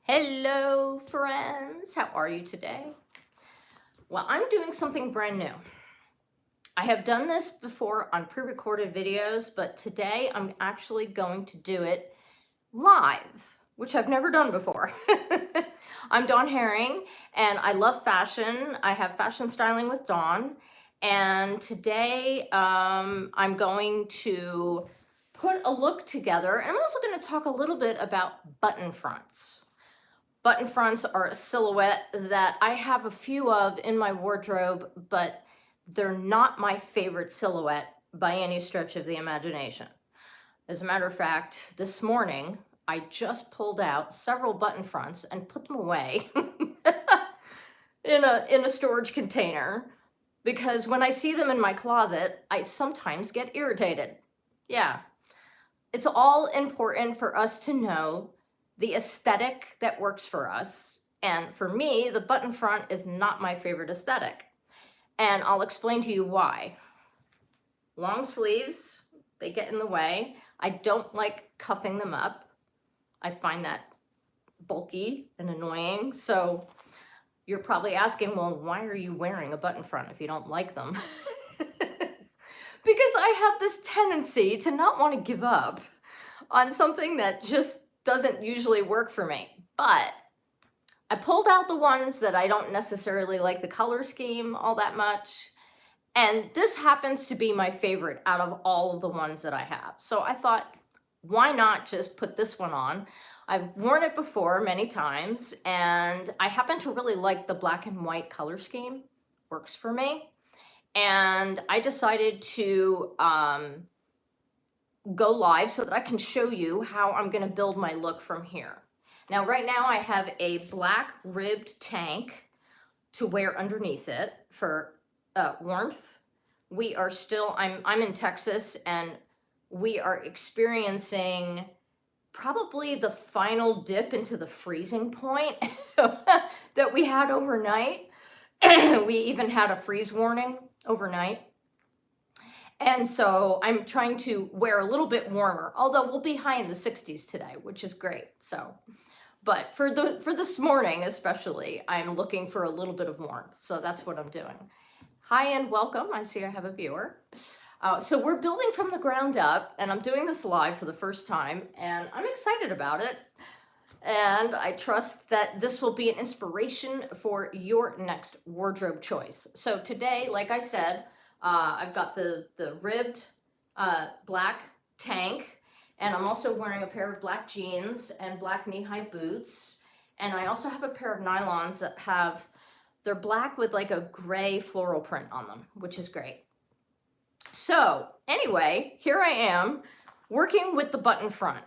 Hello, friends. How are you today? Well, I'm doing something brand new. I have done this before on pre-recorded videos, but today I'm actually going to do it live, which I've never done before. I'm Dawn Herring, and I love fashion. I have Fashion Styling with Dawn, and today I'm going to put a look together, and I'm also going to talk a little bit about button fronts. Button fronts are a silhouette that I have a few of in my wardrobe, but they're not my favorite silhouette by any stretch of the imagination. As a matter of fact, this morning, I just pulled out several button fronts and put them away in a storage container because when I see them in my closet, I sometimes get irritated. Yeah, it's all important for us to know the aesthetic that works for us. And for me, the button front is not my favorite aesthetic. And I'll explain to you why. Long sleeves, they get in the way. I don't like cuffing them up. I find that bulky and annoying. So you're probably asking, well, why are you wearing a button front if you don't like them? Because I have this tendency to not want to give up on something that just doesn't usually work for me. But I pulled out the ones that I don't necessarily like the color scheme all that much. And this happens to be my favorite out of all of the ones that I have. So I thought, why not just put this one on? I've worn it before many times, and I happen to really like the black and white color scheme. Works for me. And I decided to go live so that I can show you how I'm going to build my look from here. Now, right now I have a black ribbed tank to wear underneath it for warmth. We are still, I'm in Texas, and we are experiencing probably the final dip into the freezing point that we had overnight. We even had a freeze warning overnight. And so I'm trying to wear a little bit warmer, although we'll be high in the 60s today, which is great. So, but for this morning especially, I'm looking for a little bit of warmth. So that's what I'm doing. Hi and welcome. I see I have a viewer. So we're building from the ground up, and I'm doing this live for the first time, and I'm excited about it. And I trust that this will be an inspiration for your next wardrobe choice. So today, like I said, I've got the ribbed black tank, and I'm also wearing a pair of black jeans and black knee-high boots. And I also have a pair of nylons that they're black with like a gray floral print on them, which is great. So anyway, here I am working with the button front.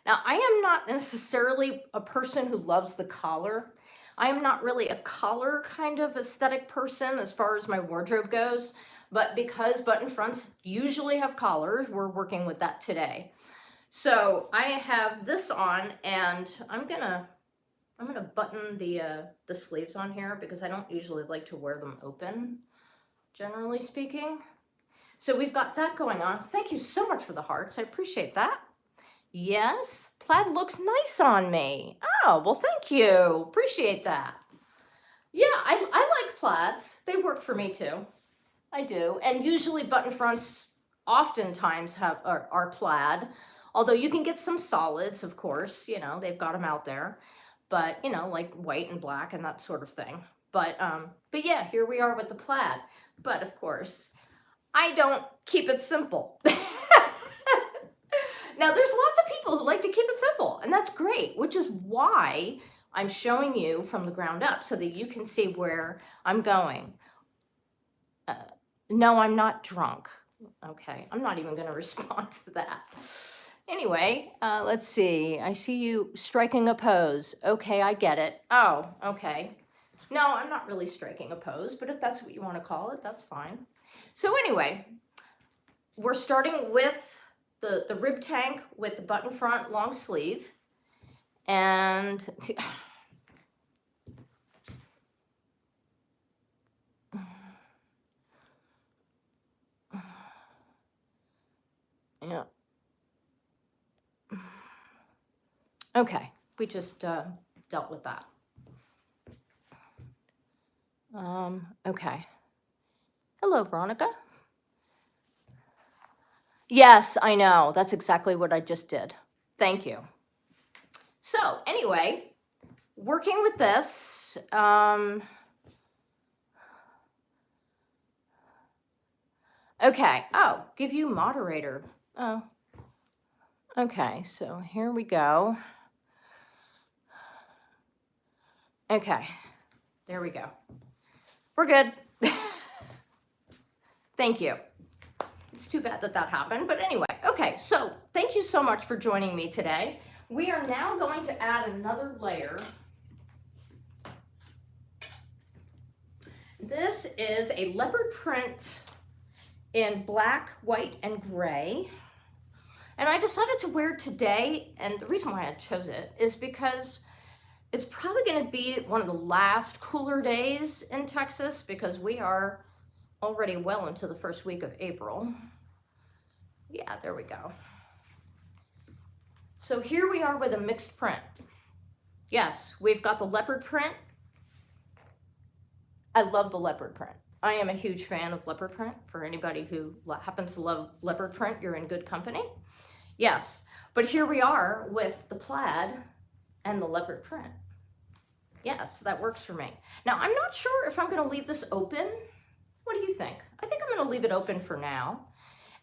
Now, I am not necessarily a person who loves the collar. I am not really a collar kind of aesthetic person as far as my wardrobe goes, but because button fronts usually have collars, we're working with that today. So I have this on, and I'm gonna button the sleeves on here because I don't usually like to wear them open, generally speaking. So we've got that going on. Thank you so much for the hearts. I appreciate that. Yes, plaid looks nice on me. Oh, well, thank you. Appreciate that. Yeah, I like plaids. They work for me too. I do. And usually button fronts oftentimes are plaid. Although you can get some solids, of course, you know, they've got them out there. But, you know, like white and black and that sort of thing. But yeah, here we are with the plaid. But of course, I don't keep it simple. Now, there's lots of people who like to keep it simple, and that's great, which is why I'm showing you from the ground up so that you can see where I'm going. No, I'm not drunk. Okay, I'm not even going to respond to that. Anyway, let's see. I see you striking a pose. Okay, I get it. Oh, okay. No, I'm not really striking a pose, but if that's what you want to call it, that's fine. So anyway, we're starting with the rib tank with the button front long sleeve. And yeah. Okay, we just dealt with that. Okay. Hello, Veronica. Yes, I know. That's exactly what I just did. Thank you. So anyway, working with this, okay. Oh, give you moderator. Oh, okay. So here we go. Okay, there we go. We're good. Thank you. It's too bad that that happened, but anyway, okay, so thank you so much for joining me today. We are now going to add another layer. This is a leopard print in black, white, and gray. And I decided to wear it today, and the reason why I chose it is because it's probably going to be one of the last cooler days in Texas, because we are already well into the first week of April. Yeah, there we go. So here we are with a mixed print. Yes, we've got the leopard print. I love the leopard print. I am a huge fan of leopard print. For anybody who happens to love leopard print, you're in good company. Yes, but here we are with the plaid and the leopard print. Yes, that works for me. Now, I'm not sure if I'm going to leave this open. What do you think? I think I'm going to leave it open for now.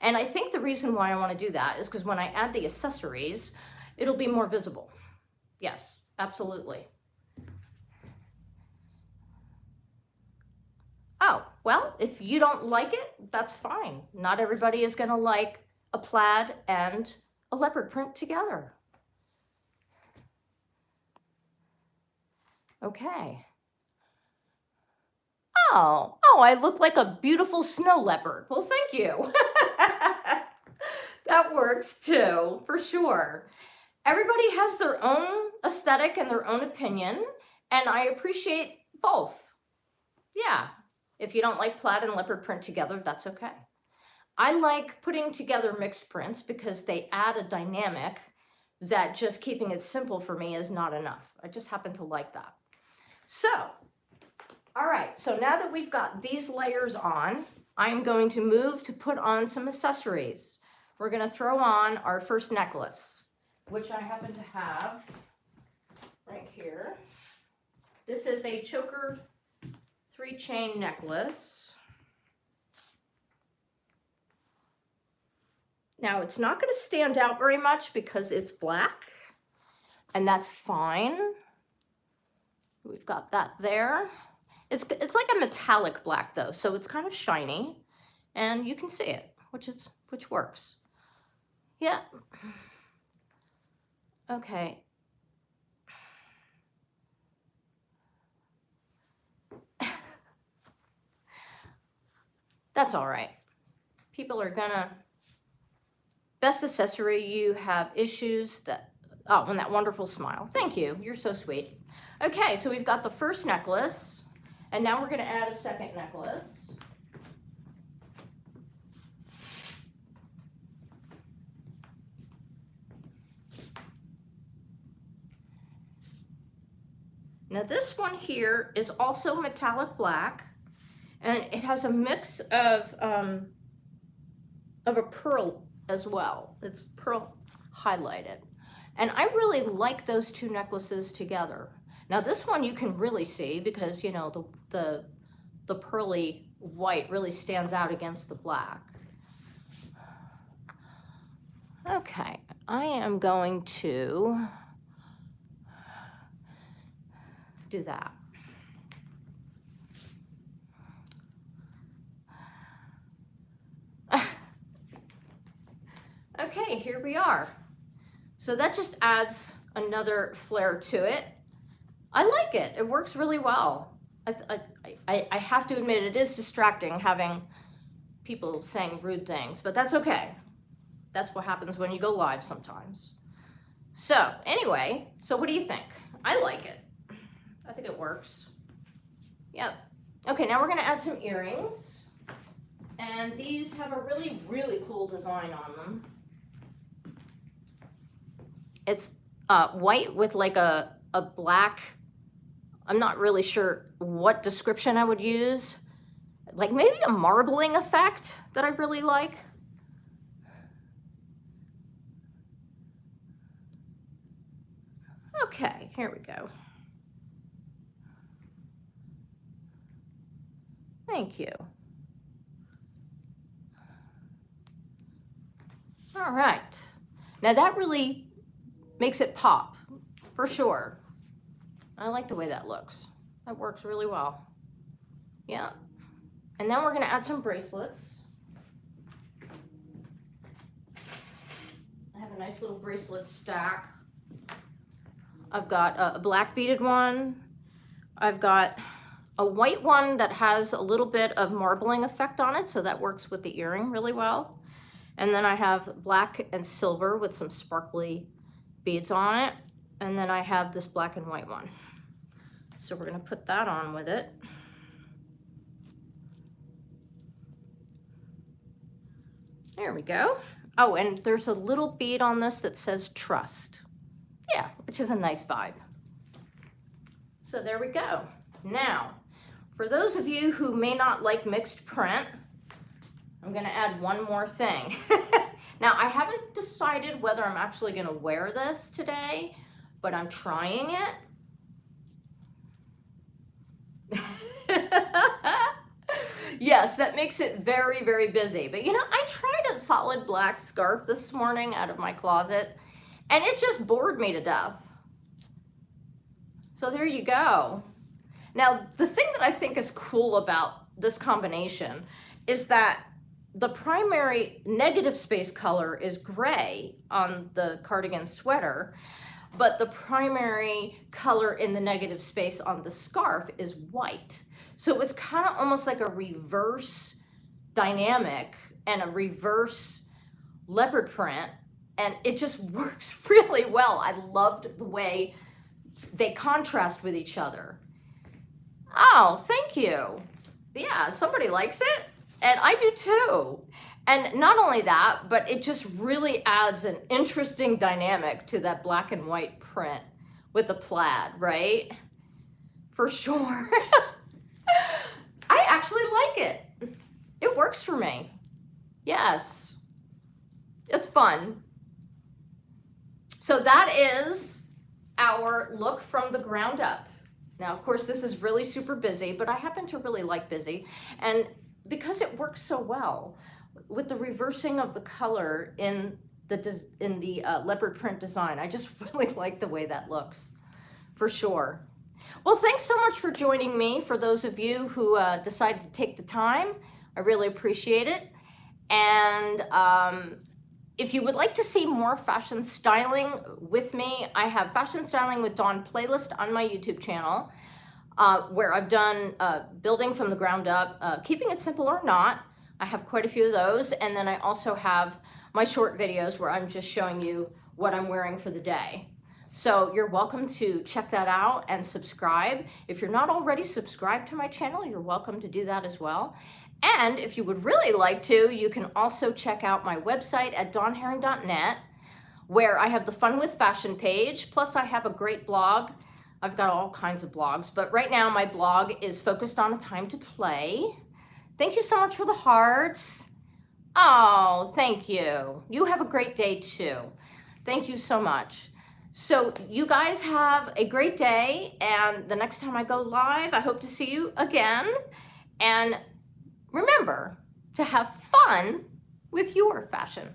And I think the reason why I want to do that is because when I add the accessories, it'll be more visible. Yes, absolutely. Oh, well, if you don't like it, that's fine. Not everybody is going to like a plaid and a leopard print together. Okay. Oh, I look like a beautiful snow leopard. Well, thank you. That works too, for sure. Everybody has their own aesthetic and their own opinion, and I appreciate both. Yeah, if you don't like plaid and leopard print together, that's okay. I like putting together mixed prints because they add a dynamic that just keeping it simple for me is not enough. I just happen to like that. So, all right, so now that we've got these layers on, I'm going to move to put on some accessories. We're going to throw on our first necklace, which I happen to have right here. This is a choker 3-chain necklace. Now, it's not going to stand out very much because it's black, and that's fine. We've got that there. It's like a metallic black though, so it's kind of shiny, and you can see it, which works. Yeah. Okay. That's all right. People are gonna. Best accessory, you have issues that. Oh, and that wonderful smile. Thank you. You're so sweet. Okay, so we've got the first necklace, and now we're going to add a second necklace. Now this one here is also metallic black, and it has a mix of a pearl as well. It's pearl highlighted. And I really like those two necklaces together. Now this one you can really see because, you know, the pearly white really stands out against the black. Okay, I am going to do that. Okay, here we are. So that just adds another flair to it. I like it. It works really well. I have to admit it is distracting having people saying rude things, but that's okay. That's what happens when you go live sometimes. So anyway, so what do you think? I like it. I think it works. Yep. Okay, now we're gonna add some earrings. And these have a really, really cool design on them. It's white with like a a black, I'm not really sure what description I would use, like maybe a marbling effect that I really like. Okay, here we go. Thank you. All right. Now that really makes it pop, for sure. I like the way that looks. That works really well. Yeah. And then we're gonna add some bracelets. I have a nice little bracelet stack. I've got a black beaded one. I've got a white one that has a little bit of marbling effect on it, so that works with the earring really well. And then I have black and silver with some sparkly beads on it. And then I have this black and white one. So we're gonna put that on with it. There we go. Oh, and there's a little bead on this that says trust. Yeah, which is a nice vibe. So there we go. Now, for those of you who may not like mixed print, I'm gonna add one more thing. Now, I haven't decided whether I'm actually gonna wear this today, but I'm trying it. Yes, that makes it very, very busy. But you know, I tried a solid black scarf this morning out of my closet, and it just bored me to death. So there you go. Now, the thing that I think is cool about this combination is that the primary negative space color is gray on the cardigan sweater, but the primary color in the negative space on the scarf is white. So it's kind of almost like a reverse dynamic and a reverse leopard print, and it just works really well. I loved the way they contrast with each other. Oh, thank you. Yeah, somebody likes it, and I do too. And not only that, but it just really adds an interesting dynamic to that black and white print with the plaid, right? For sure. I actually like it. It works for me. Yes. It's fun. So that is our look from the ground up. Now, of course, this is really super busy, but I happen to really like busy. And because it works so well with the reversing of the color in the leopard print design, I just really like the way that looks, for sure. Well, thanks so much for joining me. For those of you who decided to take the time, I really appreciate it. And if you would like to see more fashion styling with me, I have Fashion Styling with Dawn playlist on my YouTube channel, where I've done building from the ground up, keeping it simple or not. I have quite a few of those. And then I also have my short videos where I'm just showing you what I'm wearing for the day. So you're welcome to check that out and subscribe. If you're not already subscribed to my channel, you're welcome to do that as well. And if you would really like to, you can also check out my website at dawnherring.net, where I have the Fun with Fashion page. Plus I have a great blog. I've got all kinds of blogs, but right now my blog is focused on A Time to Play. Thank you so much for the hearts. Oh, thank you. You have a great day too. Thank you so much. So you guys have a great day, and the next time I go live, I hope to see you again. And remember to have fun with your fashion.